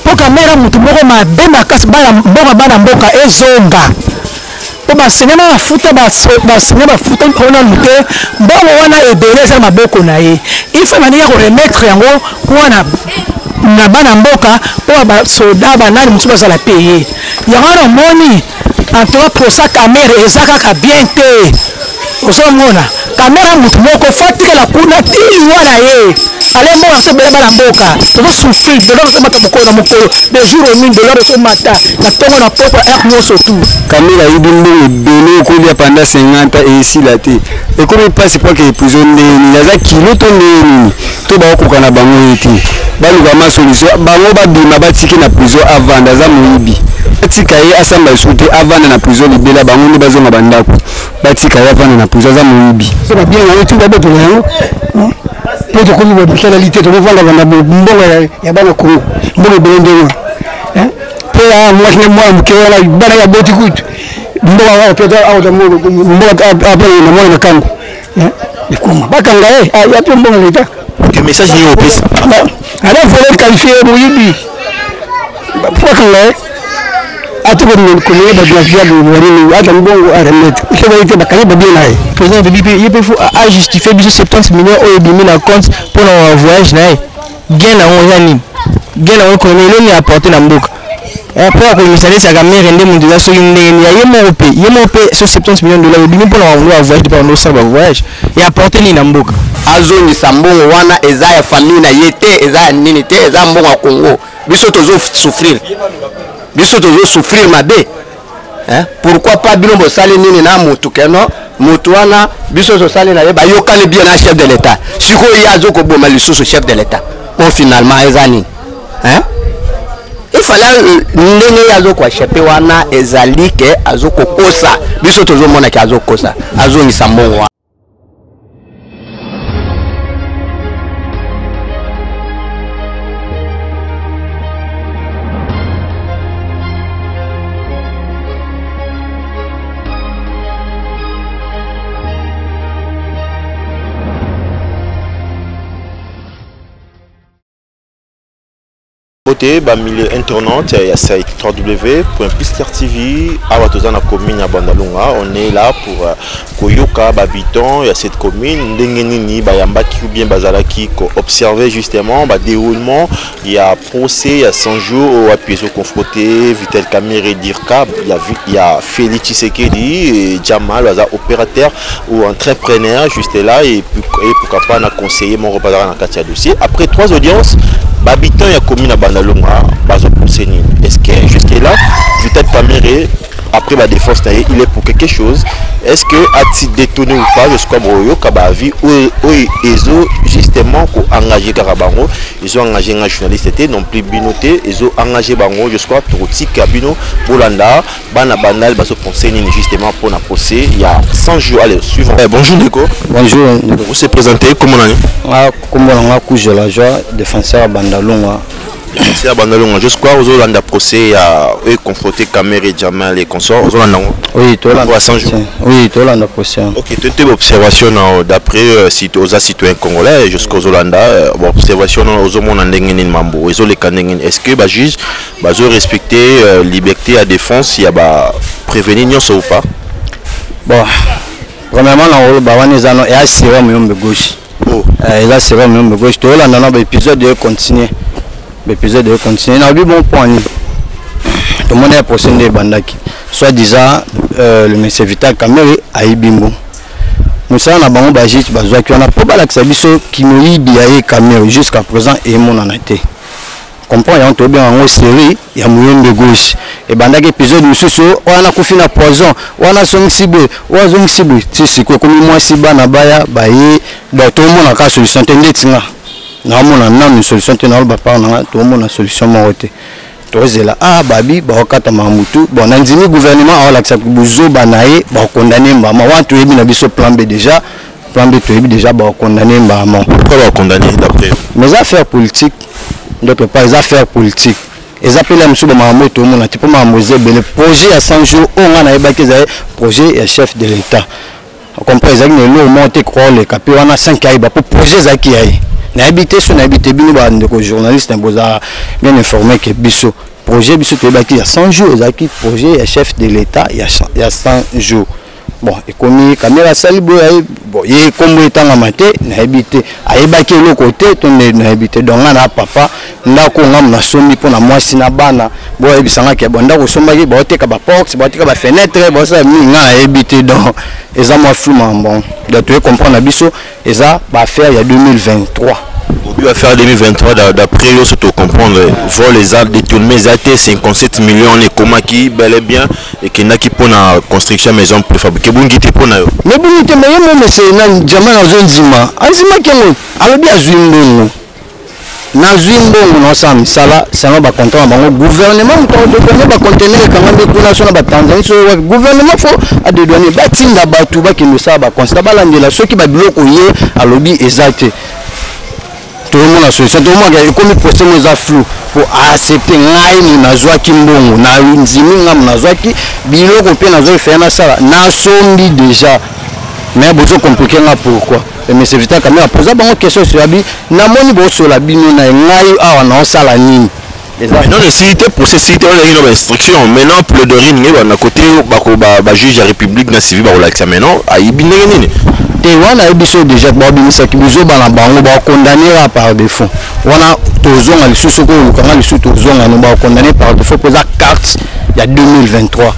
pour caméra mutu moko mabe makasi bana mboka ezonga po basenema bafuta basenema bafuta ona muté mbongo wana ebele za maboko na ye il faut manière ko remettre yango wana na bana mboka po ba soda banani mutu bazala payer yango na moni en tout cas pour ça caméra ezaka ka bien te osomona caméra mutu moko fatika la kuna tili wana ye allez moi c'est bela bana mboka to souffrir de l'autre mata moko na moko de jour au mine de l'autre mata na tongo na propre air no surtout caméra ibimbo ebele ko lia pendant 50 et ici là té et comme passe pas que prison ni yaza kilo to ni to ba ko kana bango eti baluka ma solution bango ba bima batiki na prison avant ndaza moyibi batika ye asamba souté avant na prison libela bango ni bazonga bandako batika ye avant na prison za moyibi c'est pas bien on tout d'abord pour te connaître la qualité de voir la mbongo ya bana ko mbongo belendema pour moi que la bana ya boti kut mbongo wa peut être out mbongo après na moi na kango et comment bakanga ya pe mbongo leta que message ni au plus alors faut qualifier moyibi pour que atu ko ni ko ni ba dia do wari adam bongo armet ke ba ite bakay ba bien ay président de BP il peut a justifier 70 millions au demi na compte pour un voyage na gain na on yani gain na on ko ni apporter na mboka après ko misale sa gamere ndé monde la so ndé ni yemo pe so 70 millions de dollars demi pour un voyage pour no saba voyage et apporter ni na mboka azo ni sambongo wana eza ya famille na yete eza nini te eza mbongo ya Congo biso tozo souffrir biso tozo souffrir mabe pourquoi pas bilombo sali nini na mutu keno mutu wana biso so sali na yeba yokale bien na chef de l'état siko yazo ko boma lisusu chef de l'état on finalement ezani il fallait ndenge yazo ko acheter wana ezali ke azo ko kosa biso tozo mona ke azo kosa azo ni sambongo. Milieu internaute, il y a site www.pluscartv à Watozana commune à Bandalunga. On est là pour Koyoka, Babiton, il y a cette commune, Ndengenini, Bayambaki ou bien Bazalaki, observer justement le déroulement. Il y a procès, il y a 100 jours où Apieso confronté, Vitel Kamere Dirka, il y a Félix Tshisekedi et Jamal, opérateur ou entrepreneur juste là et pourquoi pas on a conseillé mon représentant dans le dossier. Après 3 audiences, Babiton y a commis à Bandalunga, est-ce que jusqu'à là, Vital Kamere, après la défense, il est pour quelque chose? Est-ce que a-t-il détourné ou pas? Je crois que Kabavi ou ils ont justement engagé Karabango, ils ont engagé un journaliste, non plus binoté, ils ont engagé Bango, je crois, Troti Kabino, Bolanda, Bana Banal, Baso Ponseni, justement pour la procès. Il y a 100 jours. Allez, suivant. Bonjour Nico. Bonjour. Vous s'est présenté, comment on a eu? Comment on a couché la joie, défenseur Bandalunga. C'est à Bandalunga. Je crois aux Hollandais procès à eux confronter Kamere et Jamal et consorts. Aux Hollandais. Oui, tout le monde. Oui, tout le monde procès. Ok, tu as une observation d'après aux citoyens congolais jusqu'aux Hollandais. Observation aux hommes en Ndengeni Mambo. Ils ont les canengin. Est-ce que les juges ont respecté liberté à défense? Il y a prévenir ou pas? Bon, premièrement, il y a un sérum de gauche. Il y a un sérum de gauche. Tout le monde a un épisode de continuer. L'épisode de continuer. On a vu bon point. Tout le monde est procès de Bandaki. Soit disant le monsieur Vital Kamere a Ibimbo. Nous sommes en Bango Bajit, on a pas la qui nous dit Kamere jusqu'à présent et mon en a été. Comprends, il y a un bien en série, il y a moyen de gauche. Et Bandaki épisode, nous sommes on a confiné à poison, on a son cible, on a son cible. C'est quoi comme moi si Bana Baya, Baye, donc tout le monde a une solution. Non, une solution, tout le monde a une solution. Là, ah, Babi, Bakata Mamutu, bon, on a dit le gouvernement a l'accepté Bouzo, Banae, condamné, maman, tu es bien plan B déjà, plan B, tu es déjà condamné, maman. Pourquoi condamné d'après? Mais affaires politiques, d'autre part, les affaires politiques. Les appels à M. Maman, tout le monde a dit, le projet à 100 jours, on a ébattu le projet et chef de l'État. On comprend, ils ont monté, les capés, on a 5 caïbas pour projet Zaki. na habité sur na habité bino ba ndeko journaliste boza bien informé que biso projet biso to baki ya 100 jours ezaki projet ya chef de l'état ya 100 jours. Bon, et comme caméra salibo bon, ye kombo etanga mate na habité ayebaki le côté to na habité donc na papa ndako ngam na somi pona mwasi na bana bo ebisanga ke bonda ko sombaki ba oteka ba porte ba oteka ba fenêtre bo ça minga habité donc eza moi flou bon donc tu comprendre biso eza ba faire il y a 2023. Il va faire 2023 d'après eux, c'est tout comprendre. Vol les arts détourner les AT 57 millions les comment qui bel et bien et qui n'a qui pour la construction maison préfabriquée. Bon qui te pour na yo. Mais bon te mais moi c'est na jamais na zone zima. Azima kengo. Alors bien zuimbongo. Na zuimbongo no sam sala ça va content bango gouvernement ko de donner ba conteneur quand même pour nation ba Tanzanie so gouvernement faut a de donner ba tinda ba tuba ki no sa ba constat ba landela ceux qui ba biloko ye alobi exact. Tout le monde a solution. Tout le monde a comme procès nous flou pour accepter ngai ni nazwa kimbongo na nzimi ngam nazwa ki biloko pe nazwa faire na sala na sombi déjà mais beaucoup compliqué là pourquoi mais c'est vite quand même poser bonne question sur abi na moni bo sur la bino na ngai awa na sala nini non nécessité procédure on a une instruction maintenant pour le dorine on a côté ba juge la république na civil ba relaxer maintenant ayibi nini te wana ebiso déjà ba binisa ki bizo ba na bango ba condamner par défaut wana tozonga lisusu ko lukanga lisusu tozonga no ba condamner par défaut pour la carte il y a 2023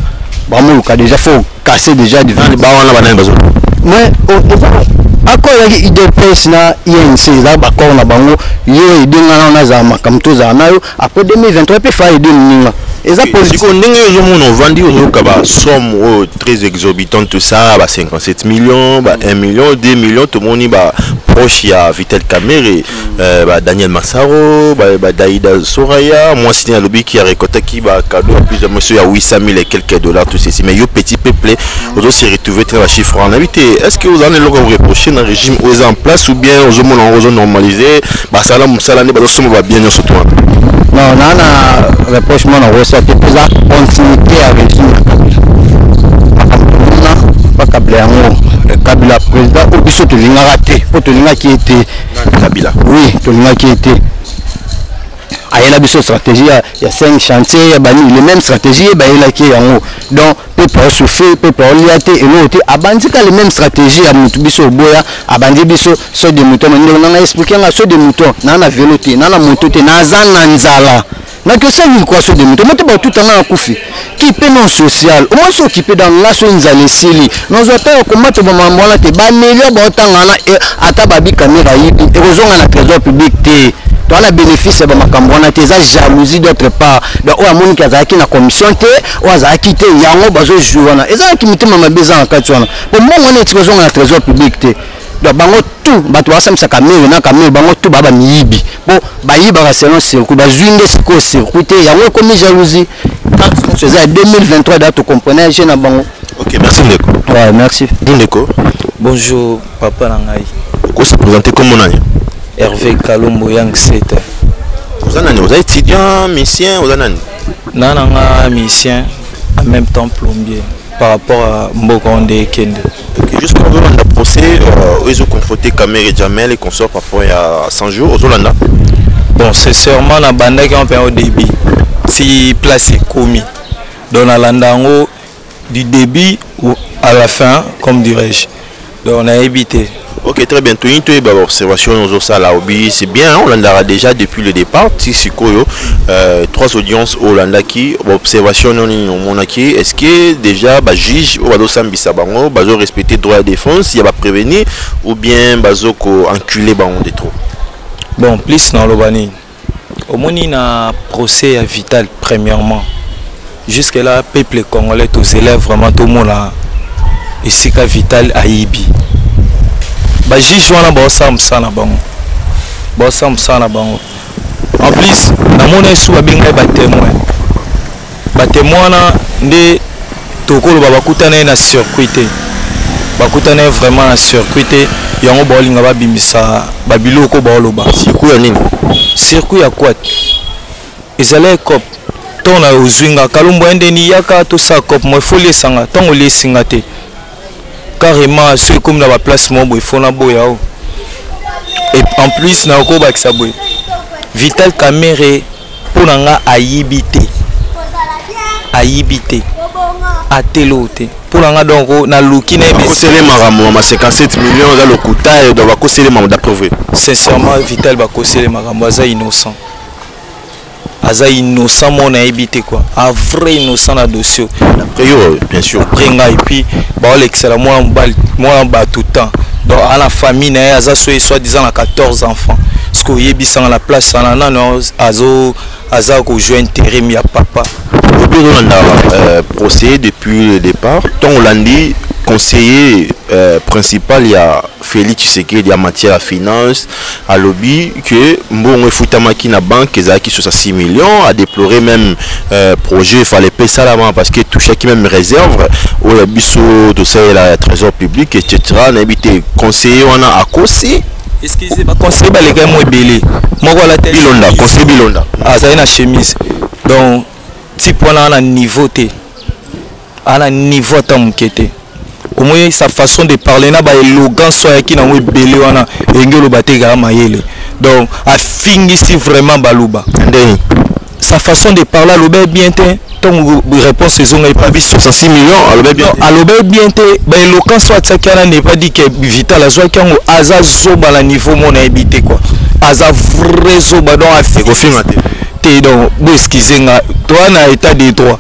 ba mo luka déjà faut casser déjà devant ba wana banani bazo mais accord ya IDPS na INC za ba ko na bango yo idinga na za makamto za nayo après 2023 pe fa aider ninga. Si on a vendu une somme très exorbitante, tout ça, 57 millions, 1 million, 2 millions, tout le monde est proche, il y a Vitel Kamere, Daniel Massaro, Daïda Soraya, moi c'est un lobby qui a récolté qui va cadeau à plusieurs monsieur, il y a 800 000 et quelques dollars, tout ceci, mais il y a petit peuple, vous aussi retrouvé très chiffre en invité. Est-ce que vous en avez le reproché dans le régime où en place ou bien aux hommes en zone normalisée, ça va bien surtout. Non, on a rapprochement dans le continuité à régime pas Kabila le Kabila président au biso to linga raté pour to linga qui était Kabila oui to linga qui était il y a biso stratégie il y a 5 chantiers il y a les mêmes stratégies il y a qui en haut donc peut souffrir peut liaté et l'autre abandi les mêmes stratégies à mutubiso boya abandi biso so de moutons on a expliqué la so de moutons na na véloté na na moto te na zana nzala na que ça il quoi so de moutons moto ba tout en a kufi qui peut non social au moins s'occuper dans la so nzala sili nous autant comment to ba mambola te ba meilleur ba tanga na ata ba bi caméra yi et ozonga na trésor public te tu as le bénéfice de ma cambona tes jalousie d'autre part donc on a mon qui a qui na commission te on a quitté yango bazo jouer na eza qui mitima mabeza en katwana pour moi on est exposé na trésor public te donc bango tout bato basamisa kamere na kamere bango tout baba miyibi bon bayiba ka selon circuit bazwinde siko circuit te yango comme jalousie c'est ça 2023 date comprenez je na bango. OK, merci Ndeko. Ouais, merci Ndeko. Bonjour papa Nangai. Vous se présentez comme mon ami Hervé Kalombo Yang Seta. Vous êtes étudiant, musicien, vous êtes Nananga musicien, en même temps plombier, par rapport à Mbokonde Kende. Ok, jusqu'à aujourd'hui, on a procès, ils ont confronté Kamere et Jamel et consorts par rapport à 100 jours aux Hollandais. Bon, c'est sûrement la bande qui ont fait au début, si place est commis. Dans la landango, du début ou à la fin, comme dirais-je. Donc on a évité. Ok, très bien. Tout une observation c'est bien. On l'a déjà depuis le départ. Si 3 audiences au Hollanda qui observation non qui est-ce que déjà juge ou bazo sambisa bango bazo respecter droit de défense, il y a prévenir ou bien bazo ko enculer bango de trop. Bon, plus dans le bani. Au moins il y a un procès à Vital premièrement. Jusque là, peuple congolais, tous élèves vraiment tout le monde là. Ici qu'à Vital à Ibi. Bah juge wana bosam sana bango. Bosam sana bango. En plus, na mona sou babinga ba témoin. Ba témoin na ndé tokolo bakutana na circuit. Bakutana vraiment na circuit yango bolinga ba bimisa ba biloko ba loba. Circuit ya nini? Circuit ya quoi? Ezale cop. Tona ozwinga kalumbo endeni yaka to sa cop mo folie sanga tongo le singate. Carrément, ceux comme dans la place, il faut la boya. Et en plus na ko bakisa boy Vital Kamerhe pour nga ayibité atelote pour nga donc na luki na c'est les maramo ma 57 millions dans le kuta et doit causer les membres d'approuver sincèrement Vital ba causer les maramo aza innocent mon ayibité quoi un vrai innocent na dossier après bien sûr après nga et puis ba l'excellent moi ba tout temps donc à la famille na aza soit disant à 14 enfants ce que yebisa na la place sana non aza ko jouer intérim ya papa procès depuis le départ ton Hollandi conseiller principal il y a Félix Tshisekedi en matière à finance à lobby que bon Futamaki na banque qui 66 millions a déploré même projet il fallait payer ça là parce que tout chaque même réserve au biso de ça la trésor public etc n'a habité conseiller on a à causer excusez pas conseiller ba les gars moi belé moi voilà Bilonda conseiller Bilonda ça une chemise donc type on a niveau T à la niveau tamukete au moins sa façon de parler na ba élégance soit qui na belé wana engelo batega mayele donc a fingisi vraiment baluba sa façon de parler lobe bien té ton réponse ils ont pas vu 66 millions lobe bien té ba éloquence soit ça qui n'est pas dit que Vital la joie quand aza zoba la niveau mon habité quoi aza vrai zoba donc a fait donc excusez nga toi na état de droit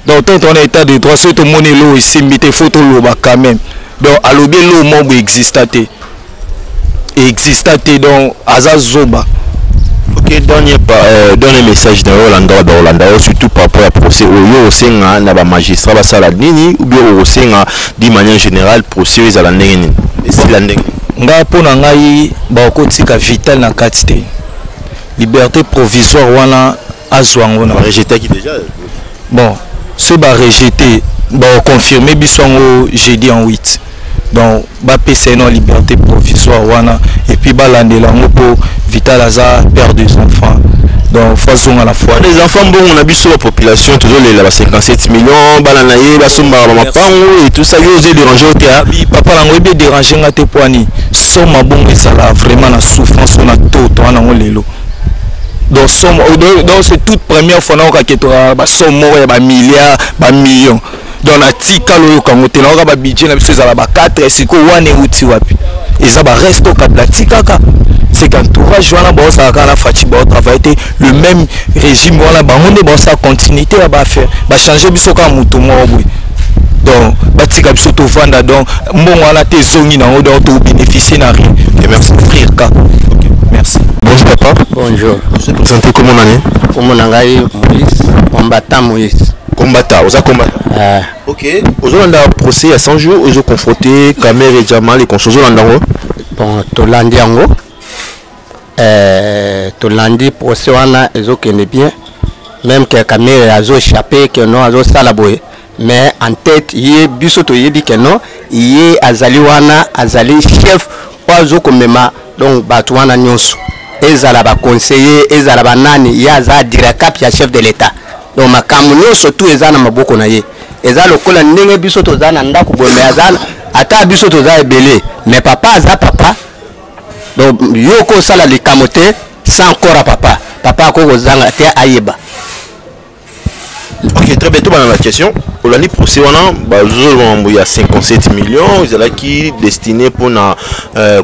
donc ton état de droit c'est ton monelo et simbité photo loba quand même donc à l'obé lo mo existaté donc aza zoba. Ok, dernier message dans Hollanda surtout par rapport à procès au sein na ba magistrat ba sala nini ou bien au sein de manière générale procès les ala ndenge nga pona ngai ba ko tika Vital na katite liberté provisoire wana azwango na rejeté qui déjà bon ce ba rejeté ba confirmer bisongo jeudi en 8 donc ba pc non liberté provisoire wana et puis ba landela ngo Vital aza père des enfants donc façon à la fois les enfants bon on a vu sur la population toujours les 57 millions balanaye basomba mapango et tout ça yo osé déranger au théâtre papa lango ebe déranger ngate poani soma bongo ça vraiment la souffrance on a tout on a lelo donc c'est toute première fois na ka ba somo ya ba milliards ba millions donc na tika lo ka ngote na ba budget na biso za ba 4 siko wane uti wapi eza ba resto ka tika ka c'est qu'entourage voilà bon ça quand la fatigue bon travail le même régime voilà bah on est bon ça continuité à faire bah changer biso ka muto mo boy donc bah tika biso to vanda donc bon voilà tes zongi na on doit to bénéficier na rien et merci frère ka OK merci bonjour papa bonjour vous êtes présenté comment on est comme on a Moïse combattant Moïse combattant aux combattant OK aux Hollanda procès à 100 jours aux confronté Kamerhe Jamal et console Hollanda bon Tolandi yango Tolandi procès wana ezokende bien même que Kamerhe azo échappé que non azo salaboye mais en tête yé biso to yebi que non yé azali wana azali chef ozo komema donc batu wana nyonso ezala ba conseiller ezala ba nani ya za direct ya chef de l'état donc makamu nyonso tout ezana maboko na ye eza lokola ndenge biso to zana ndako boye azana ata biso to za ebele mais papa aza papa donc yoko sala likamote sans corps à papa ko zanga te ayeba. OK très bien tout dans la question Hollandi procès wana il y a 57 millions ils là qui destiné pour na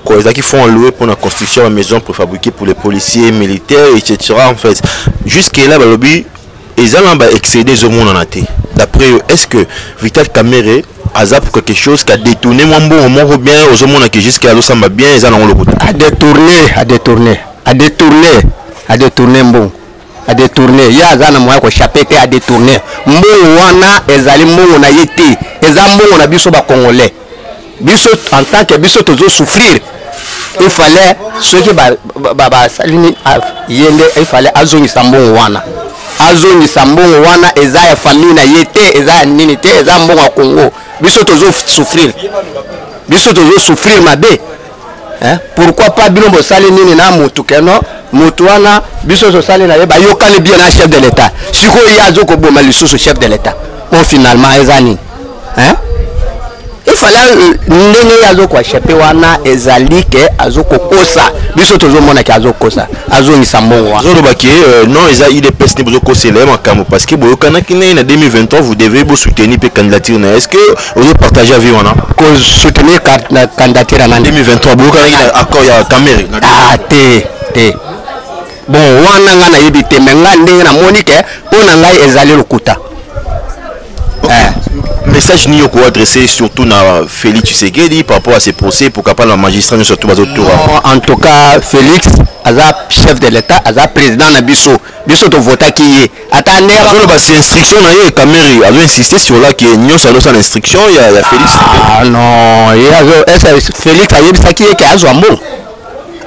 quoi ils qui font louer pour la construction de maison préfabriquée pour les policiers militaires etc en fait jusque là ba lobby ils ont excédé au monde en athée d'après est-ce que Vital Kamerhe azap pour quelque chose qui a détourné mon bon ou bien aux monde qui jusqu'à l'eau ça va bien ils ont le côté à détourner bon à détourner ya zana moya ko chapete à détourner mbongo wana ezali mbongo na yete eza mbongo na biso ba congolais biso en tant que biso tozo souffrir il fallait ceux qui ba salini yende il fallait azongi sambongo wana eza ya famille na yete eza nini te eza mbongo ya Congo biso tozo souffrir mabe hein pourquoi pas bilombo sali nini na mutu keno mutu wana biso so sali na yeba yokale bien na chef de l'état siko yazo ko boma lisusu chef de l'état bon finalement ezani hein il fallait ndenge azoko achepe wana ezali ke azoko kosa biso tozomona ke azokosa azongisa mbongo zolo baki non il est peste bozo kosele makambo parce que boyo kana kine na 2023 vous devez vous soutenir pe candidature na est-ce que vous partagez avec wana ko soutenir la candidature en 2023 boyo kana accord ya Camère te bon wana nga na yebi te menga ndenge na monique pona ngai ezali lokuta. Message ni yoko adressé surtout na Félix Tshisekedi par rapport à ces procès pour capable la magistrat surtout bazo tour. En tout cas Félix aza chef de l'état aza président na biso to vota qui est attendez azolo ba c'est instruction na ye Camère a insisté sur là que nyo ça doit instruction il y a Félix. Ah non il y a Félix a yebisa qui est azwa mbongo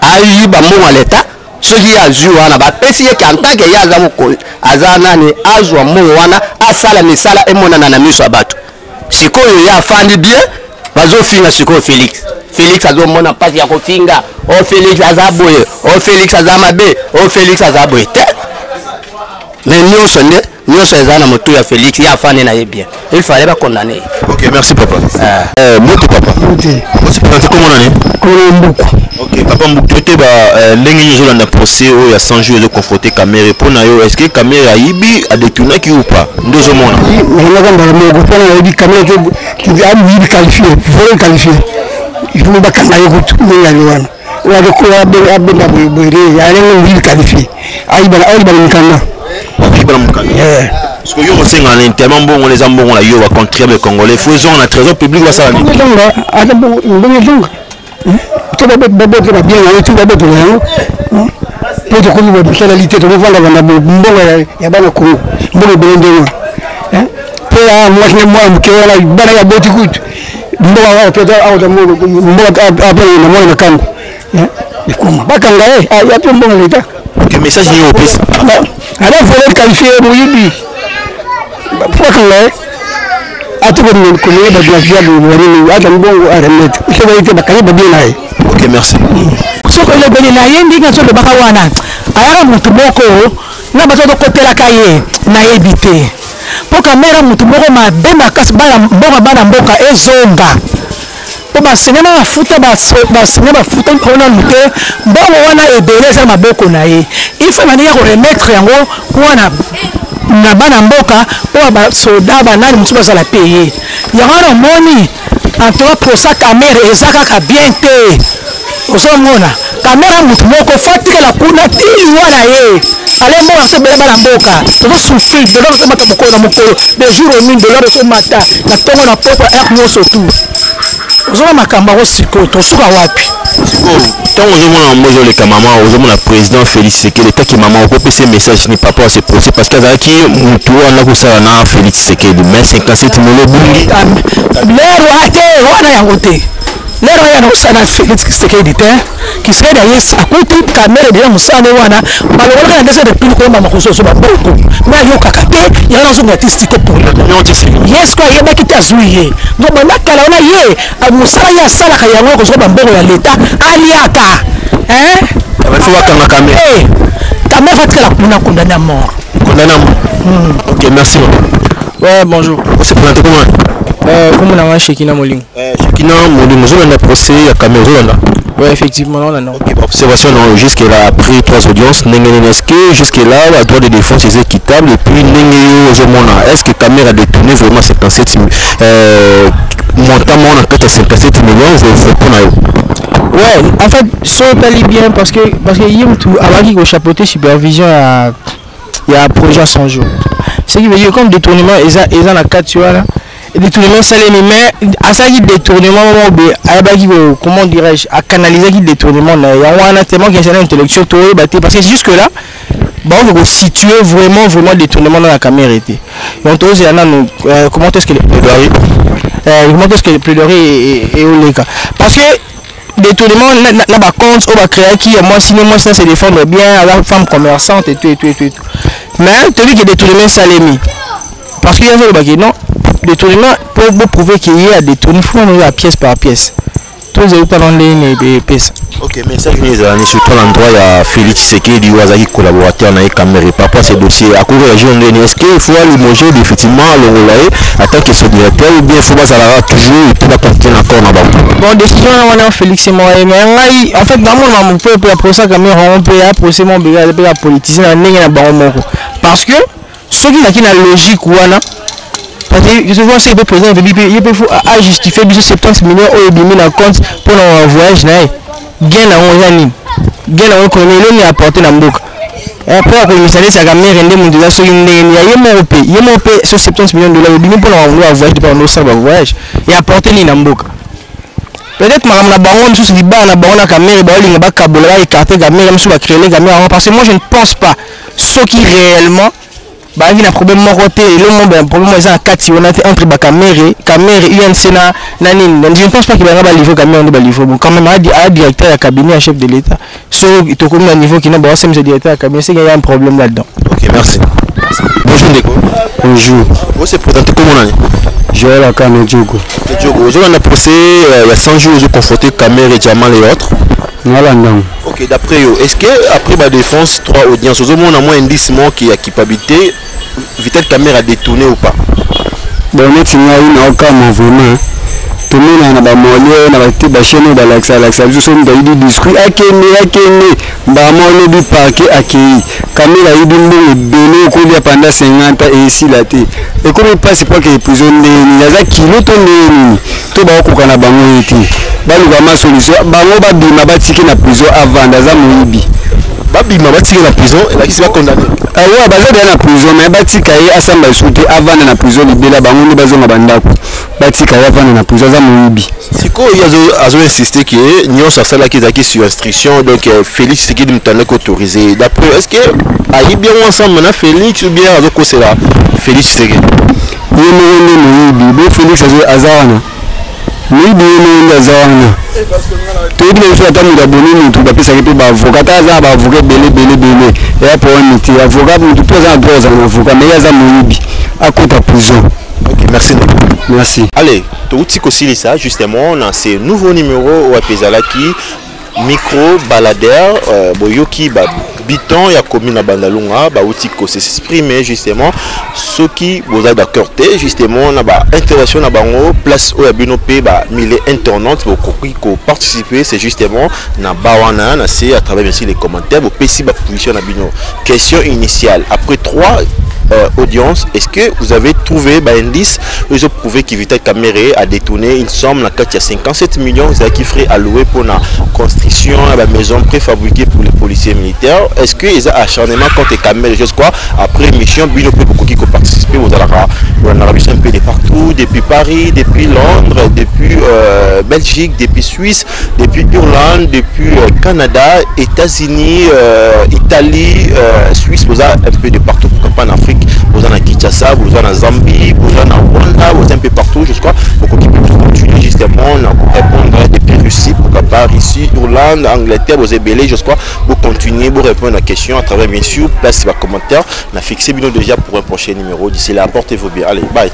ayi ba mbongo à l'état ce qui a joué wana ba pesi ye en tant que ya aza moko aza nani azwa mbongo wana asala misala emonana na miso abatu sikoyo ya fandi bien bazofinga sikoyo Félix azomona pasi ya kofinga o Félix azaboye o Félix azamabe o Félix azaboye te mais nyonso eza na motu ya Félix ya fandi na ye bien il fallait pas condamner. Ok merci papa. Moto papa. Moto c'est comment on est? Ok papa Mboukote ba ndenge nyozo na procès o ya 100 jours de confronter Camère pour na yo est-ce que Camère aibi a détourné qui ou pas ndozo mona na ngamba mo ko na aibi Camère qui a aibi qualifié voler qualifié il faut ba kana yo ko ndenga ni wana wa ko abenda boire ya lengo aibi qualifié aiba mukana aiba mukana parce que yo mosenga na tellement bon les ambons la yo va contribuer les Congolais faisons la trésor public va ça ni ada bon tout va bien tout va bien pour te connaître de la qualité de vendre la mbongo ya bana ko mbongo belende pour moi que la bana ya boti kut mbongo wa peut out de mbongo après na moi na kango et comment bakanga ya pe mbongo leta que message ni au pesa alors faut qualifier moyibi bakanga atu ko ni ko ni ba dia do wari ata mbongo aremet ke ba ite bakanye ba bien nae. Ok merci. Soko le beli na yendi nga solo baka wana ayaka mutu moko na bato to kotela kaye na yebite po Camère mutu moko mabe makasi bana mboka ezonga po basenya mafuta ona mute mbongo wana ebele eza maboko na ye il faut manière ko remettre yango wana na bana mboka po ba soda banani mutu bazala payer yango na moni en tout cas pour ça Camère ezaka ka bien te osomona Camère mutu moko fatikala kuna tili wana ye ale mo ase bele bana mboka to souffrir de l'autre mata moko na moko de jour au mine de l'autre mata na tongo na poko ak nyoso tout ozoma makamba ko siko to suka wapi tant ozomona mbozo le kamama ozomona président Félix Tshisekedi ta ki mama ko pese message ni papa à ce procès parce que azaki mutu wana ko sala na Félix Tshisekedi mais 57 molo bungi lero ate wana yango te lero ya no sana Félix Tshisekedi te qui serait d'ailleurs à côté Camère de musane wana baloko na ndese de pile ko mama ko so ba boko na yo kakate ya na zo artistique pour yes quoi yeba kitazui donc bana kala ona ye musala ya sala ka yango ko so ba mboko ya leta aliata il faut bakanga Camère Camère fatikala kuna condamné à mort ok merci ouais bonjour c'est présenté comment on a Shekina Moling. Shekina Moling, vous avez un procès à Camère. Oui, effectivement, non, non. Ok, observation, jusqu'à là, après 3 audiences, est-ce que jusque-là, la droit de défense est équitable et puis, est-ce que Camère a détourné vraiment 57 montant en 57 millions, je fais pour ouais, en fait, ça allait bien parce que il y a tout, avant qu'il chapeauté supervision, il y a un projet à 100 jours. Ce qui veut dire comme détournement, ils ont la 4 tu vois là. Détournement salé mais à ça qui détournement comment dirais-je à canaliser qui détournement il y a un tellement qui est un intellectuel parce que jusque là bon on situer vraiment détournement dans la Camère était donc comment est-ce que les plaidoiries est au cas parce que détournement n'a pas compte on va créer qui moi sinon moi ça se défendre bien à la femme commerçante et tout mais tu dis que détournement salé parce qu'il y a non détournement pour prouver qu'il y a détourné, il faut aller à pièce par pièce. tous les parents de pesa. Ok, mais ça je surtout l'endroit il y a Félix Tshisekedi Wazaki collaborateur dans les caméras par rapport à ces dossiers. À quoi réagir est-ce qu'il faut limoger effectivement le Ngolaye en tant que son directeur ou bien il faut pas ça toujours et tout va continuer encore dans bas. Bon, décision on a Félix et moi mais en fait dans mon peut pour ça caméra on peut procès mon béga la politicien na ndenge na bango moko parce que ceux qui na logique wana parce que je vois c'est le président il peut à justifier 70 millions au bimi na compte pour un voyage na gain na on gain na ko ni apporter na mboka après que misali sa caméra ndé monde la soki ndenge ya yemo pe sur 70 millions de dollars bimi pour un voyage pour un autre voyage et apporter ni na mboka peut-être madame la baronne sous liba na baronne caméra ba linga ba kabola écarter caméra même sous la créer caméra parce que moi je ne pense pas ceux qui réellement bah il y a un problème côté et le monde un problème entre la caméra UNC na je ne pense pas qu'il va y avoir livre caméra de livre bon quand même à directeur à cabinet à chef de l'état sur il te comme un niveau qui n'a pas c'est directeur à cabinet c'est qu'il y a un problème là-dedans. OK, merci. Bonjour Ndeko. Bonjour. Vous se présentez comment on est Joël Akane Djogo. Djogo, vous avez un procès il y a 100 jours vous confronté caméra et Jamal et autres. Voilà non. OK, d'après eux, est-ce que après ma défense 3 audiences vous avez moins indice qui a culpabilité Vital caméra détourné ou pas? Bon, on est na aucun mouvement. Tout le monde a molé na ba chaîne ba l'axa je suis dans le discours akene ba molé du parquet accueilli caméra yi bindu belé ko dia pendant 50 et ici là té et comme il passe pas que prison ni yaza kilo to ni to ba ko kana bango eti ba luka ma solution bango ba bima ba tiki na prison avant daza moyibi ba bima ba tiki na prison et là qui sera condamné ouais baza de na prison mais ba tika yi asamba souté avant na prison libela bango ni bazonga bandako ba tika yi avant na prison za moyibi siko yazo insister que nyo ça là qui est sur instruction donc Félix Tshisekedi mutane ko autorisé d'après est-ce que ayi bien ensemble na Félix ou bien azo ko c'est là Félix Tshisekedi yemo moyibi Félix azana moyibi yemo azana toyebi na biso ata moto aboni motu bapesaki mpe baavocat ata aza na baavocat belebelebele eya poani te avocat motu mpe aza na droit ozala na avocat mais ye aza moyibi akota prison. OK, merci. Merci. Allez, touti aussi ça justement dans ces nouveaux numéros au Pezalaki micro baladeur boyoki ba biton ya commune na Bandalunga ba outi ko s'exprimer justement ceux qui vous a d'accord justement na ba interaction na bango place au binope ba mille internautes ko participer c'est justement na bawana na c'est à travers aussi les commentaires vous pesi ba position na bino question initiale après 3 audience, est-ce que vous avez trouvé un indice où ils ont prouvé que Vital Kamerhe a détourné une somme dans il y a 57 millions qui ferait alloué pour la construction de la maison préfabriquée pour les policiers militaires? Est-ce qu'ils ont acharnement contre Kamerhe, je crois, après mission, Bino beaucoup qui ont participé aux Arabie un peu de partout, depuis Paris, depuis Londres, depuis Belgique, depuis Suisse, depuis Irlande, depuis Canada, États-Unis, Italie, Suisse, vous avez un peu de partout, pourquoi pas en Afrique. Vous en avez Kinshasa, vous en avez Zambie, vous en avez Rwanda, vous en avez un peu partout, je crois. Beaucoup qui peuvent continuer justement à répondre depuis Russie, pourquoi pas ici, Irlande, Angleterre, vous avez belé, je crois. Vous continuez, vous répondre à la question à travers bien sûr, place vos commentaires. On a fixé bien déjà pour un prochain numéro. D'ici là, portez-vous bien. Allez, bye.